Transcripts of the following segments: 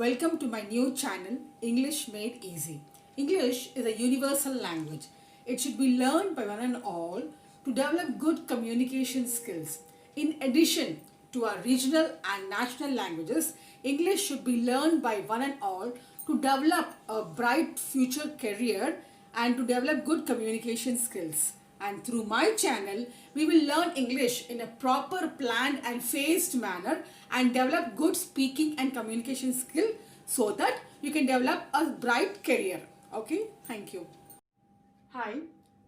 Welcome to my new channel, English Made Easy. English is a universal language. It should be learned by one and all to develop good communication skills. In addition to our regional and national languages, English should be learned by one and all to develop a bright future career and to develop good communication skills. And through my channel, we will learn English in a proper, planned and phased manner and develop good speaking and communication skill so that you can develop a bright career. Okay, thank you. Hi,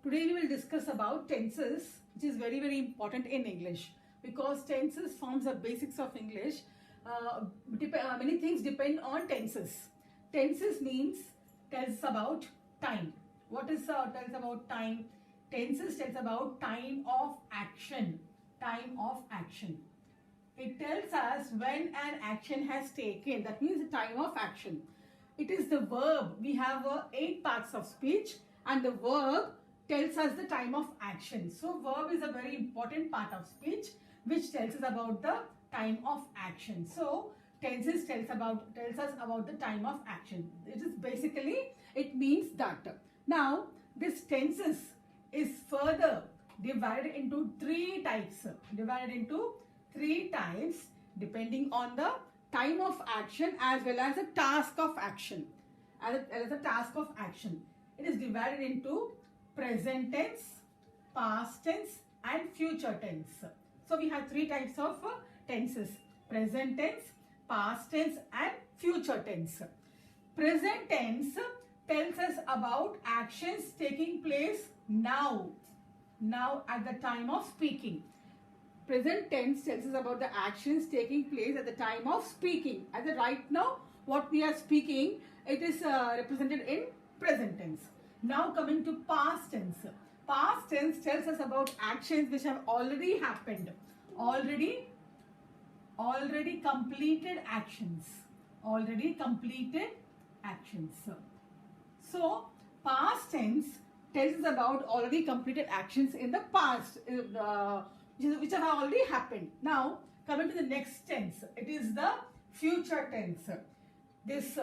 today we will discuss about tenses, which is very important in English because tenses forms the basics of English. Many things depend on tenses. Tenses means tells about time. What is tells about time? Tenses tells about time of action. Time of action. It tells us when an action has taken. That means the time of action. It is the verb. We have 8 parts of speech and the verb tells us the time of action. So verb is a very important part of speech which tells us about the time of action. So tenses tells us about the time of action. It is basically, it means that. Now this tenses is further divided into 3 types. Depending on the time of action as well as the task of action. As a task of action. It is divided into present tense, past tense and future tense. So we have 3 types of tenses. Present tense, past tense and future tense. Present tense tells us about actions taking place now at the time of speaking. Present tense tells us about the actions taking place at the time of speaking. As the right now, what we are speaking, it is represented in present tense. Now coming to past tense. Past tense tells us about actions which have already happened. Already completed actions. So, past tense tells us about already completed actions in the past, which have already happened. Now, coming to the next tense, it is the future tense. This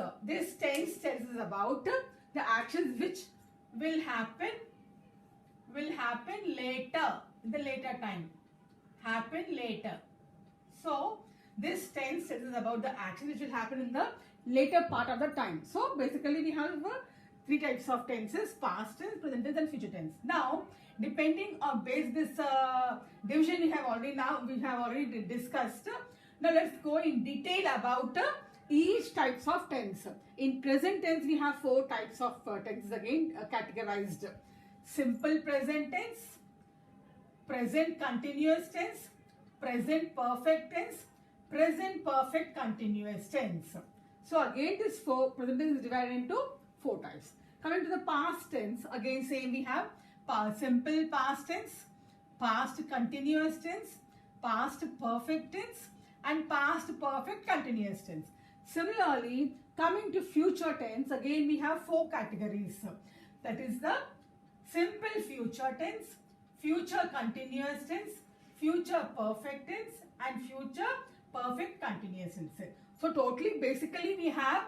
tense tells us about the actions which will happen later, in the later time. Happen later. So, this tense tells us about the actions which will happen in the later part of the time. So, basically we have 3 types of tenses: past tense, present tense and future tense. Now, depending on this division we have already discussed. Now, let's go in detail about each types of tense. In present tense, we have 4 types of tenses again categorized. Simple present tense, present continuous tense, present perfect tense, present perfect continuous tense. So again, this present tense is divided into 4 types. Coming to the past tense, again same we have simple past tense, past continuous tense, past perfect tense and past perfect continuous tense. Similarly, coming to future tense, again we have 4 categories. That is the simple future tense, future continuous tense, future perfect tense and future perfect continuous tense. So totally basically we have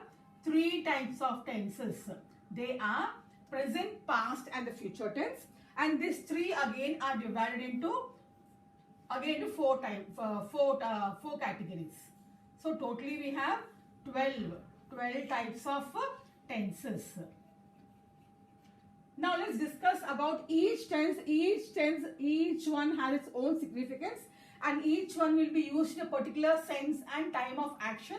3 types of tenses. They are present, past and the future tense, and these 3 again are divided into 4 categories. So totally we have 12 types of tenses. Now let's discuss about each tense. Each one has its own significance and each one will be used in a particular sense and time of action,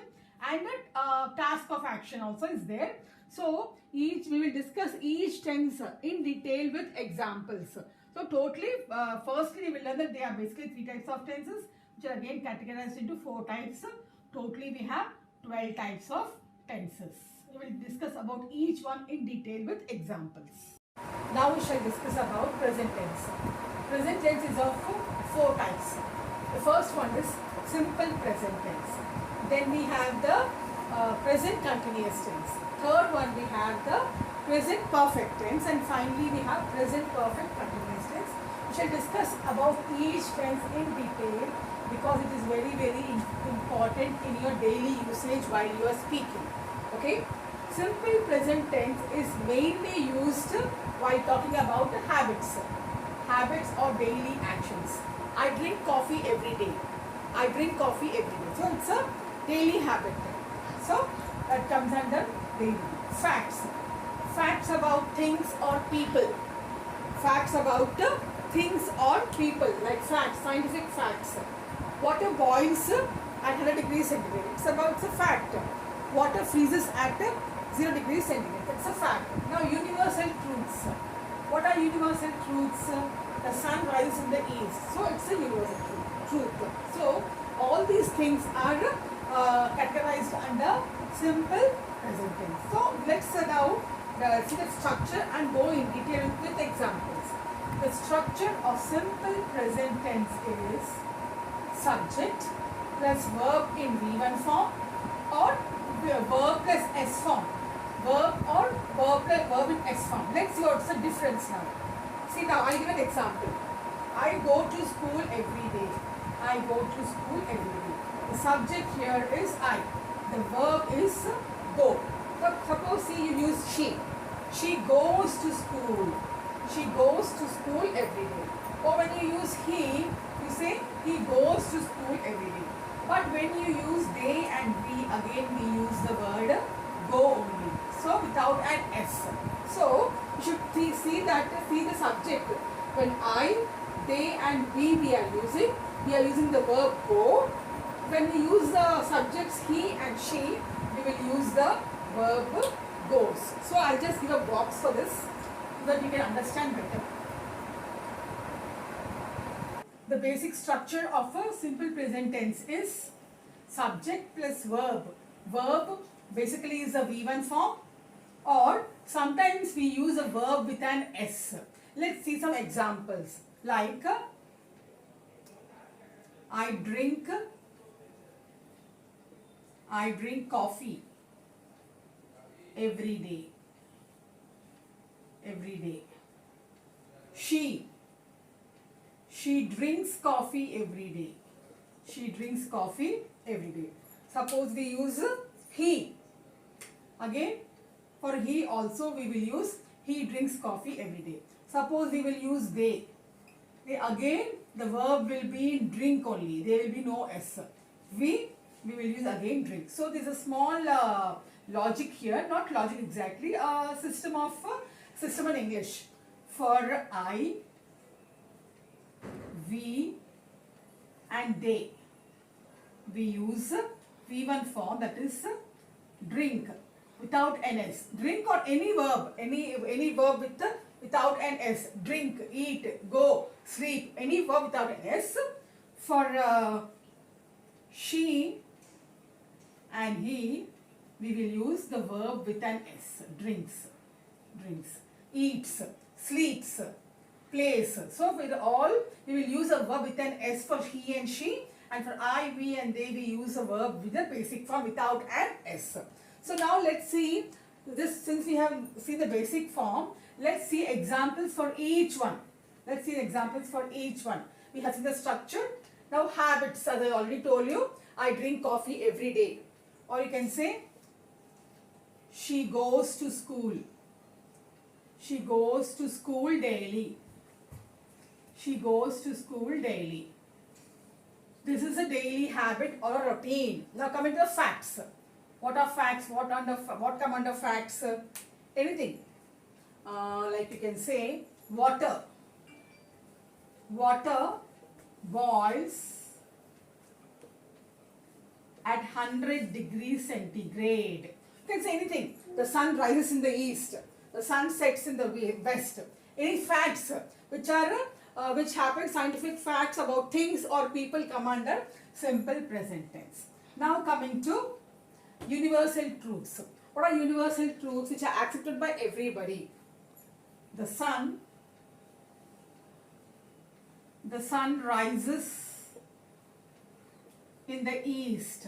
and a task of action also is there. So we will discuss each tense in detail with examples. So totally firstly we will learn that there are basically 3 types of tenses which are again categorized into 4 types. Totally we have 12 types of tenses. We will discuss about each one in detail with examples. Now we shall discuss about present tense. Present tense is of 4 types. The first one is simple present tense. Then we have the present continuous tense. Third one we have the present perfect tense, and finally we have present perfect continuous tense. We shall discuss about each tense in detail because it is very, very important in your daily usage while you are speaking. Okay? Simple present tense is mainly used while talking about habits. Habits or daily actions. I drink coffee every day. I drink coffee every day. So it's a daily habit. So that comes under daily. Facts. Facts about things or people. Facts about things or people, like facts, scientific facts. Water boils at 100 degrees centigrade. It's about the fact. Water freezes at 0 degrees centigrade. It's a fact. Now universal truths. What are universal truths? The sun rises in the east. So it's a universal truth. So all these things are categorized under simple present tense. So let's now see the structure and go in detail with examples. The structure of simple present tense is subject plus verb in V1 form or verb plus S form. Verb or verb in S form. Let's see what's the difference now. See now, I'll give an example. I go to school every day. I go to school every day. The subject here is I. The verb is go. So suppose see you use she. She goes to school. She goes to school every day. Or when you use he, you say he goes to school every day. But when you use they and we, again we use the word go only. So without an S. So you should see the subject. When I, they and we are using the verb go. When we use the subjects he and she, we will use the verb goes. So I'll just give a box for this so that you can understand better. The basic structure of a simple present tense is subject plus verb. Verb basically is a V1 form, or sometimes we use a verb with an S. Let's see some examples. Like I drink coffee every day. Every day. She drinks coffee every day. She drinks coffee every day. Suppose we use he. Again, for he also we will use he drinks coffee every day. Suppose we will use they. Again, the verb will be in drink only. There will be no S. We will use again drink. So there is a small logic here, not logic exactly, a system in English. For I, we and they, we use V1 form, that is drink without an S. Drink or any verb, any verb without an S. Drink, eat, go, sleep, any verb without an S. For she and he, we will use the verb with an S. Drinks, eats, sleeps, plays. So for all, we will use a verb with an S for he and she, and for I, we and they, we use a verb with a basic form without an S. So now let's see this. Since we have seen the basic form, let's see examples for each one. Let's see examples for each one. We have seen the structure. Now habits, as I already told you, I drink coffee every day. Or you can say, she goes to school. She goes to school daily. She goes to school daily. This is a daily habit or a routine. Now coming to the facts. What are facts? What come under facts? Anything. Like you can say, water. Water boils at 100 degrees centigrade. You can say anything. The sun rises in the east. The sun sets in the west. Any facts which happen, scientific facts about things or people, come under simple present tense. Now coming to universal truths. What are universal truths which are accepted by everybody? The sun rises in the east.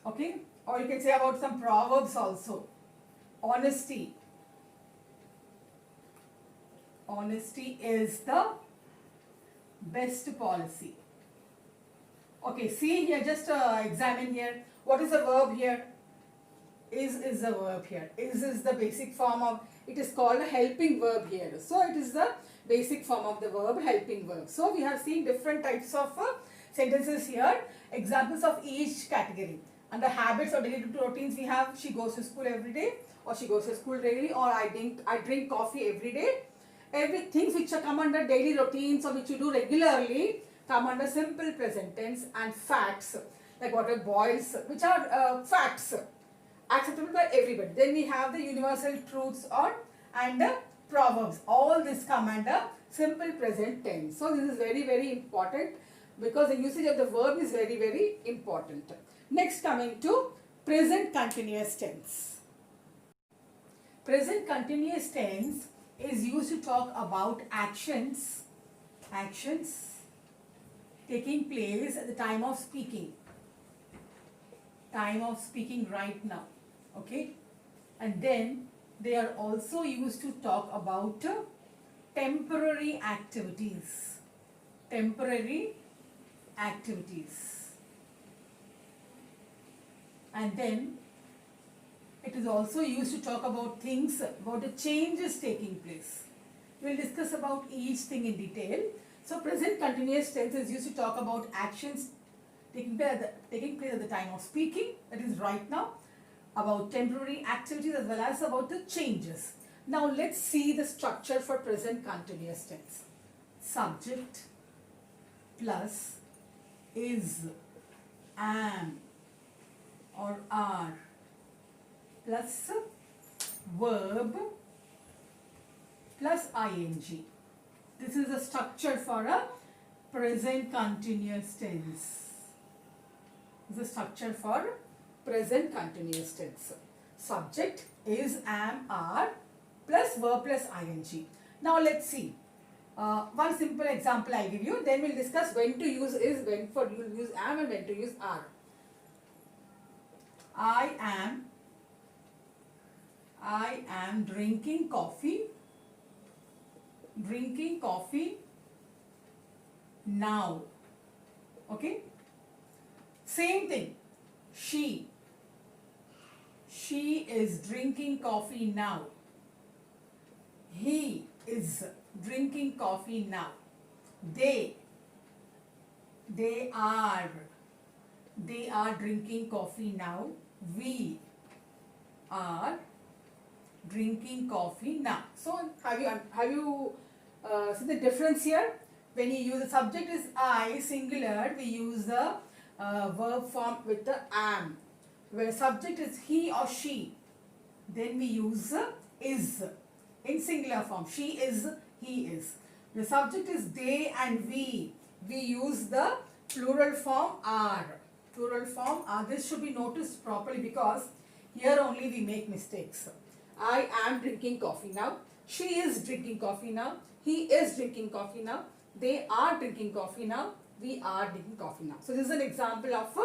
Okay? Or you can say about some proverbs also. Honesty. Honesty is the best policy. Okay, see here, just examine here. What is the verb here? Is the verb here. Is the basic form of, it is called a helping verb here. So it is the basic form of the verb, helping verb. So we have seen different types of sentences here. Examples of each category. Under habits or daily routines we have, she goes to school every day, or she goes to school daily, or I drink coffee every day. Things which are come under daily routines or which you do regularly come under simple present tense, and facts like water boils, which are facts acceptable by everybody. Then we have the universal truths or and proverbs. All this come under simple present tense. So this is very, very important because the usage of the verb is very, very important. Next, coming to present continuous tense. Present continuous tense is used to talk about actions taking place at the time of speaking. Time of speaking right now. Okay, and then they are also used to talk about temporary activities. Temporary activities. And then it is also used to talk about things, about the changes taking place. We will discuss about each thing in detail. So present continuous tense is used to talk about actions taking place at the time of speaking, that is right now, about temporary activities as well as about the changes. Now let's see the structure for present continuous tense. Subject plus is, am or are plus verb plus ing. This is the structure for a present continuous tense. This is the structure for present continuous tense. Subject is, am, are plus verb plus ing. Now let's see. One simple example I'll give you. Then we'll discuss when to use is, when for you use am, and when to use are. I am drinking coffee now. Okay. Same thing. She is drinking coffee now. He is drinking coffee now. They are drinking coffee now. We are drinking coffee now. So have you seen the difference here? When you use the subject is I singular, we use the verb form with the am. Where subject is he or she, then we use is in singular form. She is, he is. The subject is they and we use the plural form are. Plural form are. This should be noticed properly because here only we make mistakes. I am drinking coffee now. She is drinking coffee now. He is drinking coffee now. They are drinking coffee now. We are drinking coffee now. So this is an example of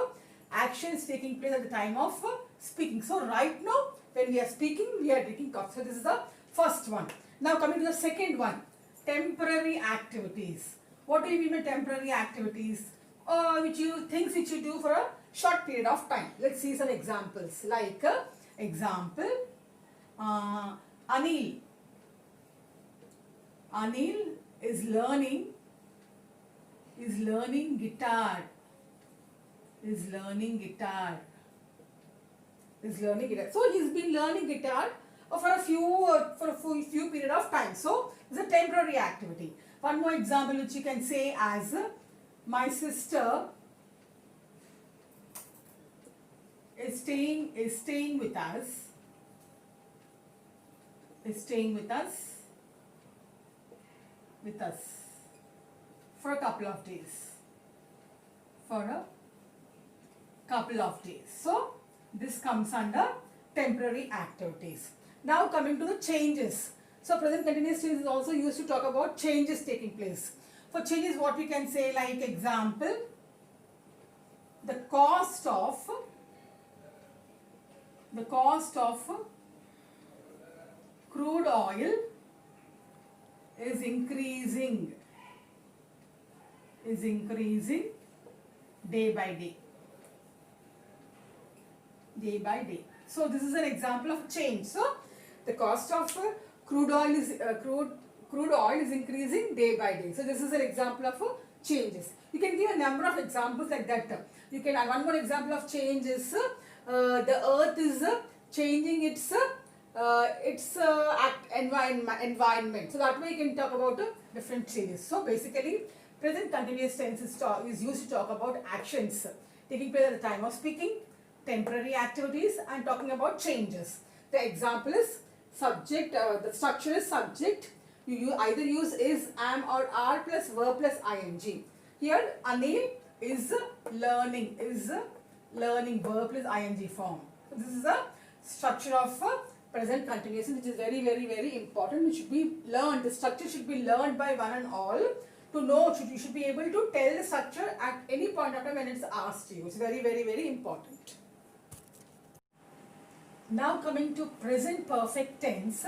actions taking place at the time of speaking. So right now when we are speaking, we are drinking coffee. So this is the first one. Now coming to the second one, temporary activities. What do you mean by temporary activities? Things which you do for a short period of time. Let's see some examples. Like example, Anil is learning guitar. So he's been learning guitar for a few period of time. So it's a temporary activity. One more example which you can say as my sister is staying with us for a couple of days. So this comes under temporary activities. Now coming to the changes. So present continuous tense is also used to talk about changes taking place. For changes, what we can say, like example, the cost of crude oil is increasing day by day. Day by day. So this is an example of change. So the cost of crude oil is increasing day by day. So this is an example of changes. You can give a number of examples like that. You can one more example of change is the earth is changing its environment. So that way you can talk about different changes. So basically present continuous tense is used to talk about actions taking place at the time of speaking, temporary activities, and talking about changes. The example is subject, the structure is subject. You either use is, am, or are plus verb plus ing. Here Anil is learning, verb plus ing form. So this is a structure of present continuous, which is very, very, very important. It should be learned. The structure should be learned by one and all. To know, you should be able to tell the structure at any point of time when it's asked you. It's very, very, very important. Now coming to present perfect tense,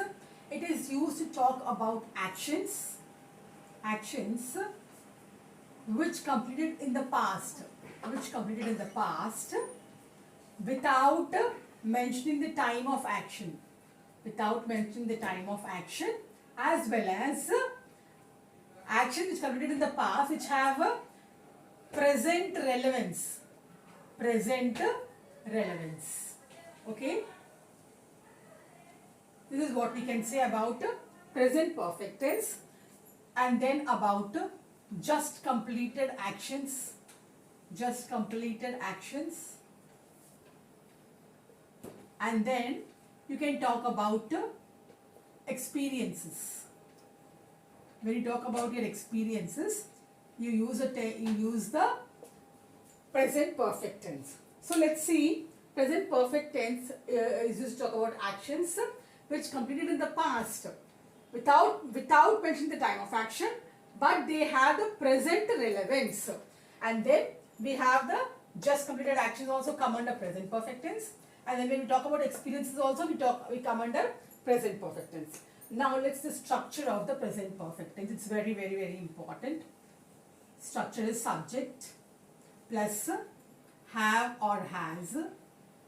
it is used to talk about actions which completed in the past, without mentioning the time of action, as well as actions which completed in the past which have a present relevance. Okay, this is what we can say about present perfect tense. And then about just completed actions, and then you can talk about experiences. When you talk about your experiences, you use the present perfect tense. So let's see, present perfect tense is used to talk about actions which completed in the past without mentioning the time of action, but they have the present relevance. And then we have the just completed actions also come under present perfect tense. And then when we talk about experiences also, we come under present perfect tense. Now let's the structure of the present perfect tense. It's very, very, very important. Structure is subject plus have or has.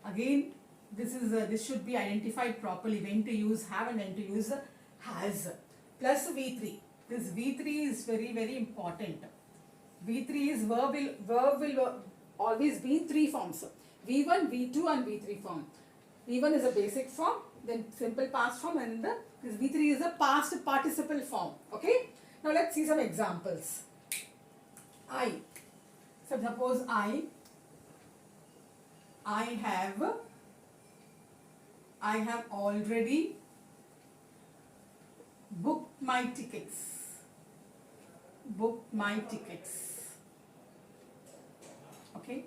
Again, this should be identified properly, when to use have and when to use has, plus V3. This V3 is very, very important. V3 is verb will always be in three forms: V1, V2 and V3 form. V1 is a basic form, then simple past form, and this V3 is a past participle form. Okay. Now let's see some examples. So suppose I have already booked my tickets. Okay.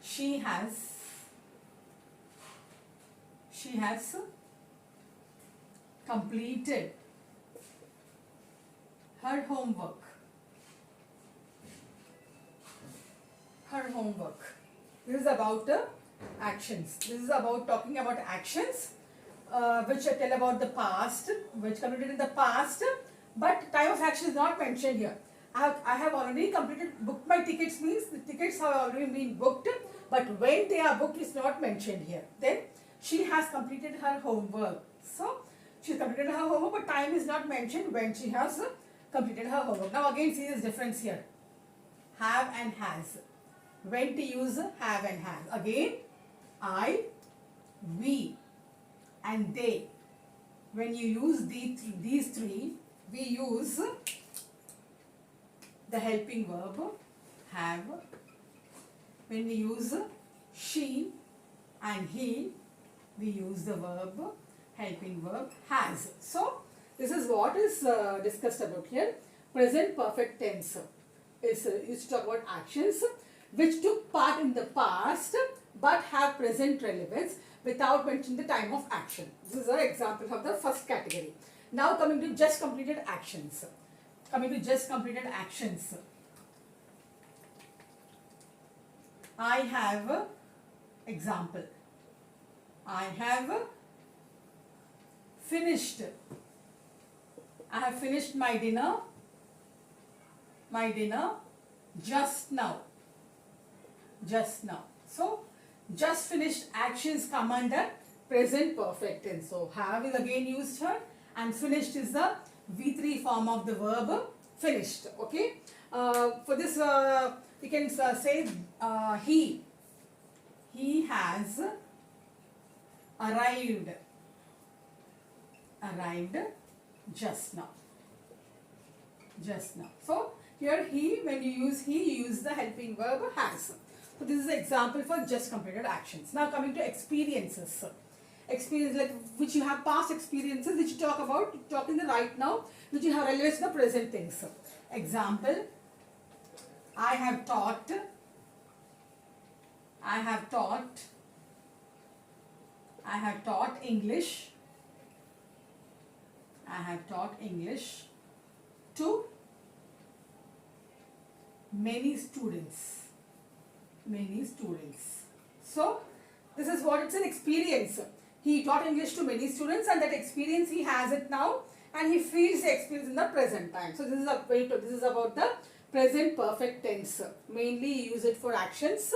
She has completed her homework. This is about actions. This is about talking about actions which tell about the past, which completed in the past, but time of action is not mentioned here. I have already booked my tickets means the tickets have already been booked, but when they are booked is not mentioned here. Then she has completed her homework. So she has completed her homework, but time is not mentioned when she has completed her homework. Now again see this difference here. Have and has. When to use have and has. Again, I, we and they. When you use these three, we use the helping verb have. When we use she and he, we use the helping verb has. So this is what is discussed about here. Present perfect tense is used to talk about actions which took part in the past but have present relevance without mentioning the time of action. This is an example of the first category. Now coming to just completed actions. I have example. I have finished my dinner my dinner just now. Just now. So, just finished actions come under present perfect tense. So, have is again used here, and finished is the V3 form of the verb finished. Okay. For this, we can say he has arrived just now. Just now. So, here he, when you use he, you use the helping verb has. So, this is an example for just completed actions. Now, coming to experiences. Experience, like which you have past experiences which you talk about, talk in the right now, which you have relevance to the present things. Example, I have taught English. I have taught English to many students. So, this is what it's an experience. He taught English to many students, and that experience he has it now, and he feels the experience in the present time. So, this is about the present perfect tense. Mainly use it for actions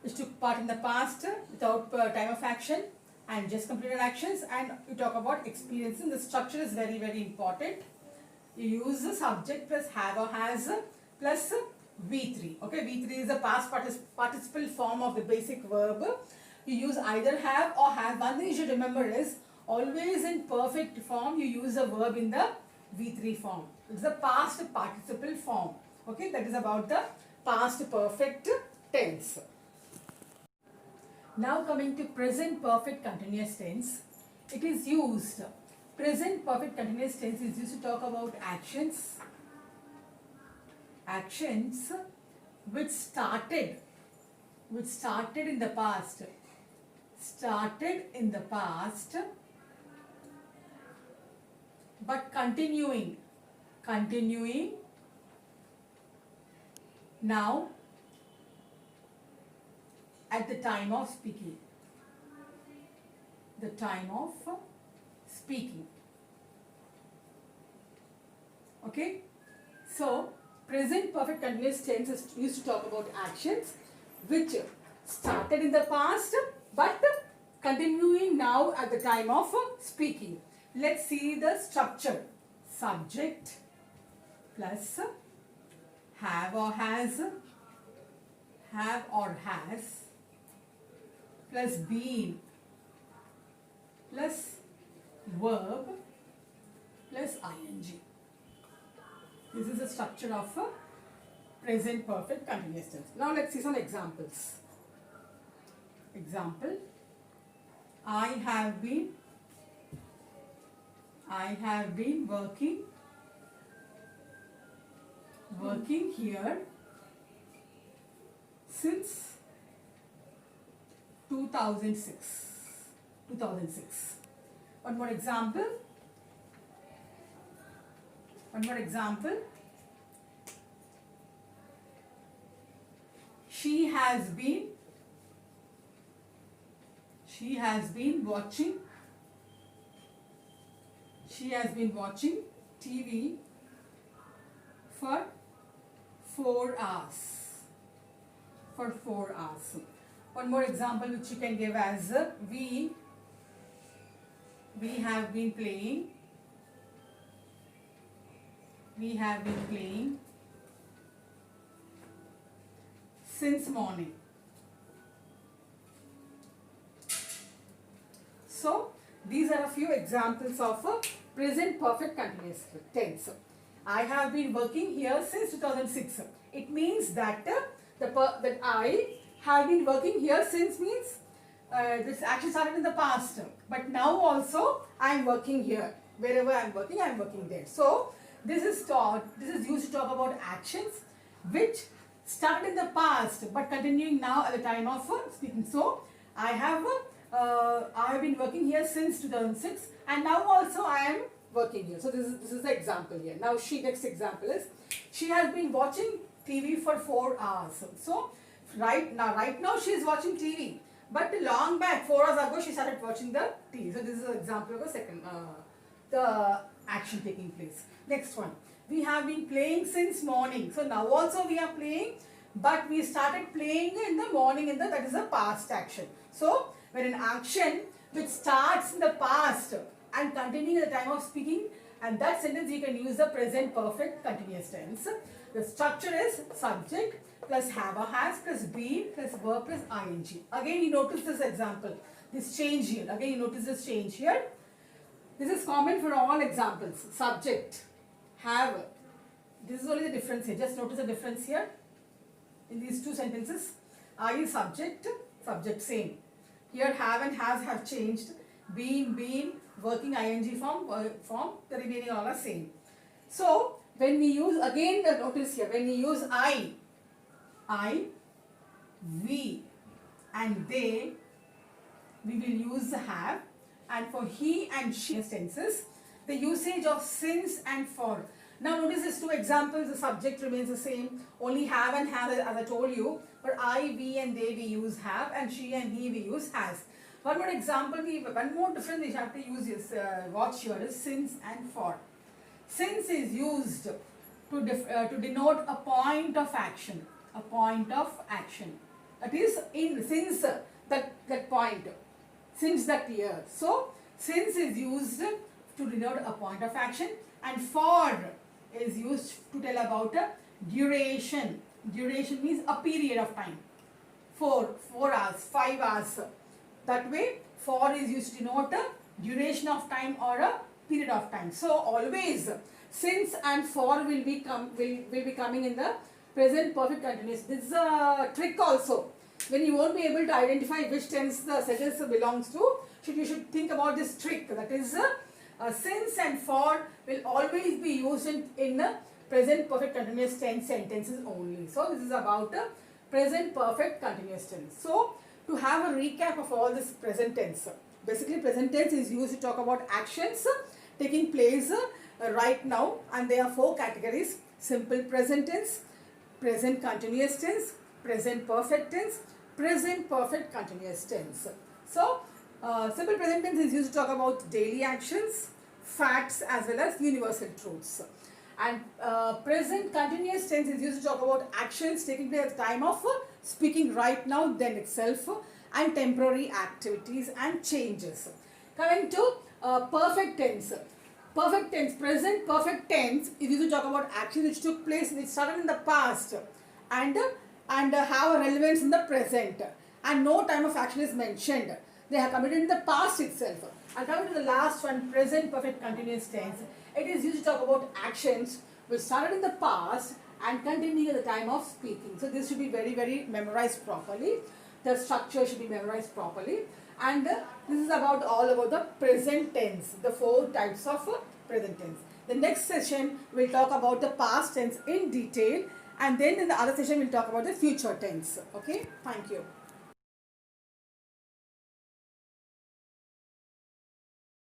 which took part in the past without time of action, and just completed actions, and you talk about experiences. The structure is very, very important. You use the subject plus have or has plus V3. Okay, V3 is the past participle form of the basic verb. You use either have or have. One thing you should remember is always in perfect form you use a verb in the V3 form. It's the past participle form. Okay, that is about the past perfect tense. Now coming to present perfect continuous tense. It is used. Present perfect continuous tense is used to talk about actions which started in the past. But continuing now at the time of speaking. Okay. So, present perfect continuous tense is used to talk about actions which started in the past but continuing now at the time of speaking. Let's see the structure. Subject plus have or has plus been plus verb plus ing. This is the structure of a present perfect continuous tense. Now let's see some examples. Example, I have been working here since 2006. One more example. She has been watching TV for 4 hours. One more example which you can give as we have been playing since morning. So, these are a few examples of a present perfect continuous tense. I have been working here since 2006. It means that that I have been working here since means this action started in the past. But now also I am working here. Wherever I am working there. So, this is used to talk about actions which started in the past but continuing now at the time of speaking. So, I have been working here since 2006 and now also I am working here. So, this is the example here. Now, next example is she has been watching TV for 4 hours. So, right now she is watching TV. But long back, 4 hours ago, she started watching the TV. So, this is an example of the second, the action taking place. Next one. We have been playing since morning. So now also we are playing, but we started playing in the morning that is a past action. So when an action which starts in the past and continuing at the time of speaking, and that sentence you can use the present perfect continuous tense. The structure is subject plus have or has plus been plus verb plus ing. Again you notice this example, this change here. Again you notice this change here. This is common for all examples. Subject, have. This is only the difference here. Just notice the difference here in these two sentences. Are you subject? Subject same. Here have and has have changed. Been, working ing form, the remaining all are same. So when we use, again notice here, when we use I, we and they, we will use have. And for he and she tenses, the usage of since and for. Now notice these two examples, the subject remains the same, only have and have as I told you. For I, we and they we use have, and she and he we use has. One more example, one more difference we have to use is, watch here, is since and for. Since is used to denote a point of action. A point of action. That is, since that point. Since that year. So, since is used to denote a point of action, and for is used to tell about a duration. Duration means a period of time. 4 hours, 5 hours. That way, for is used to denote a duration of time or a period of time. So, always since and for will be coming in the present perfect continuous. This is a trick also. When you won't be able to identify which tense the sentence belongs to, you should think about this trick. That is, since and for will always be used in present perfect continuous tense sentences only. So this is about present perfect continuous tense. So to have a recap of all this present tense. Basically present tense is used to talk about actions taking place right now, and there are 4 categories: simple present tense, present continuous tense, present perfect tense, present perfect continuous tense. So, simple present tense is used to talk about daily actions, facts as well as universal truths. And present continuous tense is used to talk about actions taking place at the time of speaking right now, then itself, and temporary activities and changes. Coming to perfect tense. Perfect tense, present perfect tense is used to talk about actions which took place, which started in the past and have a relevance in the present, and no time of action is mentioned. They are committed in the past itself. And coming to the last one, present perfect continuous tense, it is used to talk about actions which started in the past and continuing at the time of speaking. So this should be very memorized properly. The structure should be memorized properly. And this is about all about the present tense, the 4 types of present tense. The next session will talk about the past tense in detail, and then in the other session we'll talk about the future tense. Okay, thank you.